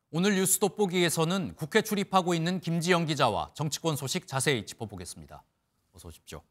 오늘 뉴스 돋보기에서는 국회 출입하고 있는 김지영 기자와 정치권 소식 자세히 짚어보겠습니다. 어서 오십시오.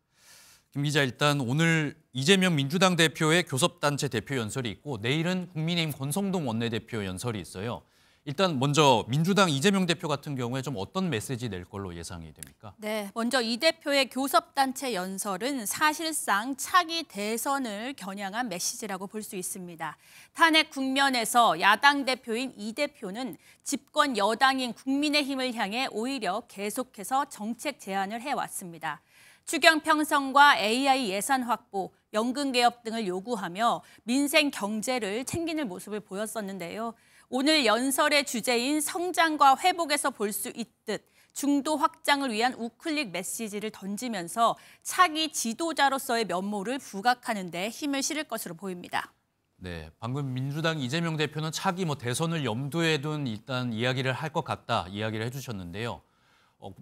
김 기자, 일단 오늘 이재명 민주당 대표의 교섭단체 대표 연설이 있고 내일은 국민의힘 권성동 원내대표 연설이 있어요. 일단 먼저 민주당 이재명 대표 같은 경우에 좀 어떤 메시지 낼 걸로 예상이 됩니까? 네, 먼저 이 대표의 교섭단체 연설은 사실상 차기 대선을 겨냥한 메시지라고 볼 수 있습니다. 탄핵 국면에서 야당 대표인 이 대표는 집권 여당인 국민의힘을 향해 오히려 계속해서 정책 제안을 해왔습니다. 추경 편성과 AI 예산 확보, 연금 개혁 등을 요구하며 민생 경제를 챙기는 모습을 보였었는데요. 오늘 연설의 주제인 성장과 회복에서 볼 수 있듯 중도 확장을 위한 우클릭 메시지를 던지면서 차기 지도자로서의 면모를 부각하는 데 힘을 실을 것으로 보입니다. 네, 방금 민주당 이재명 대표는 차기 대선을 염두에 둔 일단 이야기를 할 것 같다 이야기를 해주셨는데요.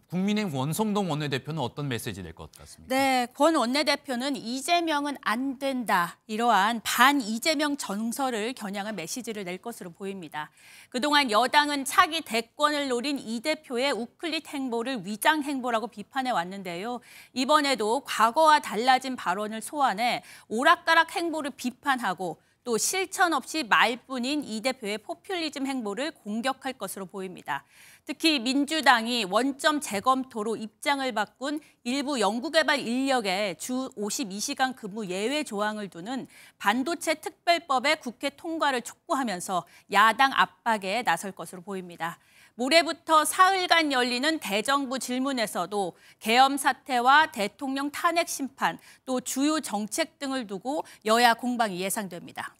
국민의힘 권성동 원내대표는 어떤 메시지 낼 것 같습니까? 네, 권 원내대표는 이재명은 안 된다. 이러한 반 이재명 정서를 겨냥한 메시지를 낼 것으로 보입니다. 그동안 여당은 차기 대권을 노린 이 대표의 우클릭 행보를 위장 행보라고 비판해 왔는데요. 이번에도 과거와 달라진 발언을 소환해 오락가락 행보를 비판하고 또 실천 없이 말뿐인 이 대표의 포퓰리즘 행보를 공격할 것으로 보입니다. 특히 민주당이 원점 재검토로 입장을 바꾼 일부 연구개발 인력에 주 52시간 근무 예외 조항을 두는 반도체 특별법의 국회 통과를 촉구하면서 야당 압박에 나설 것으로 보입니다. 모레부터 사흘간 열리는 대정부 질문에서도 계엄 사태와 대통령 탄핵 심판, 또 주요 정책 등을 두고 여야 공방이 예상됩니다.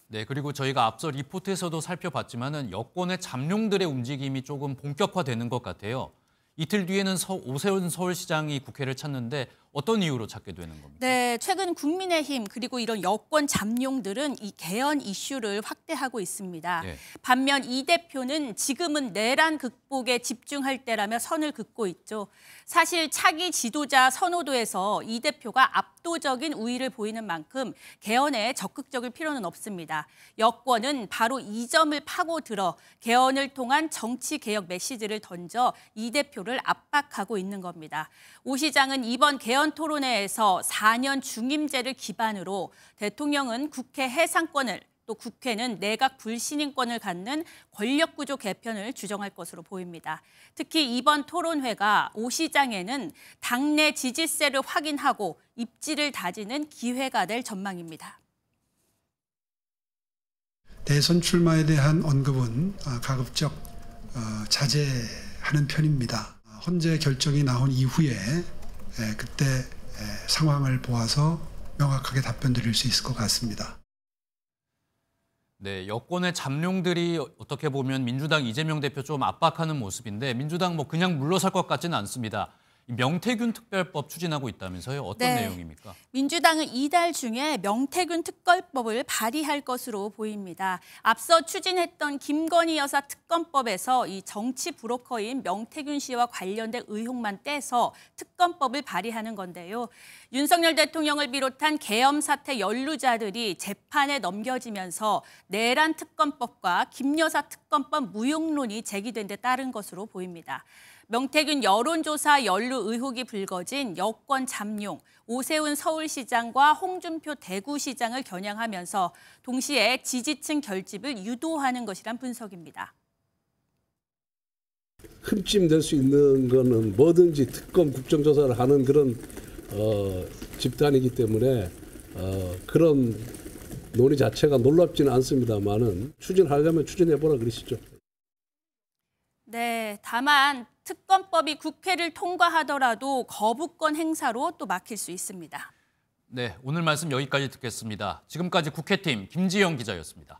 네, 그리고 저희가 앞서 리포트에서도 살펴봤지만은 여권의 잠룡들의 움직임이 조금 본격화되는 것 같아요. 이틀 뒤에는 오세훈 서울시장이 국회를 찾는데 어떤 이유로 찾게 되는 겁니까? 네, 최근 국민의힘 그리고 이런 여권 잠룡들은 이 개헌 이슈를 확대하고 있습니다. 네. 반면 이 대표는 지금은 내란 극복에 집중할 때라며 선을 긋고 있죠. 사실 차기 지도자 선호도에서 이 대표가 압도적인 우위를 보이는 만큼 개헌에 적극적일 필요는 없습니다. 여권은 바로 이 점을 파고들어 개헌을 통한 정치 개혁 메시지를 던져 이 대표를 압박하고 있는 겁니다. 오 시장은 이번 개헌 토론회에서 4년 중임제를 기반으로 대통령은 국회 해상권을 또 국회는 내각 불신임권을 갖는 권력구조 개편을 주정할 것으로 보입니다. 특히 이번 토론회가 오 시장에는 당내 지지세를 확인하고 입지를 다지는 기회가 될 전망입니다. 대선 출마에 대한 언급은 가급적 자제하는 편입니다. 헌재 결정이 나온 이후에 그때 상황을 보아서 명확하게 답변 드릴 수 있을 것 같습니다. 네, 여권의 잠룡들이 어떻게 보면 민주당 이재명 대표 좀 압박하는 모습인데 민주당 그냥 물러설 것 같지는 않습니다. 명태균 특별법 추진하고 있다면서요? 어떤 내용입니까? 민주당은 이달 중에 명태균 특별법을 발의할 것으로 보입니다. 앞서 추진했던 김건희 여사 특검법에서 이 정치 브로커인 명태균 씨와 관련된 의혹만 떼서 특검법을 발의하는 건데요. 윤석열 대통령을 비롯한 계엄 사태 연루자들이 재판에 넘겨지면서 내란 특검법과 김 여사 특검법 무용론이 제기된 데 따른 것으로 보입니다. 명태균 여론조사 연루 의혹이 불거진 여권 잠룡, 오세훈 서울시장과 홍준표 대구시장을 겨냥하면서 동시에 지지층 결집을 유도하는 것이란 분석입니다. 흠집 낼 수 있는 거는 뭐든지 특검 국정조사를 하는 그런 집단이기 때문에 그런 논의 자체가 놀랍지는 않습니다만은 추진하려면 추진해보라 그러시죠. 네, 다만 특검법이 국회를 통과하더라도 거부권 행사로 또 막힐 수 있습니다. 네, 오늘 말씀 여기까지 듣겠습니다. 지금까지 국회팀 김지영 기자였습니다.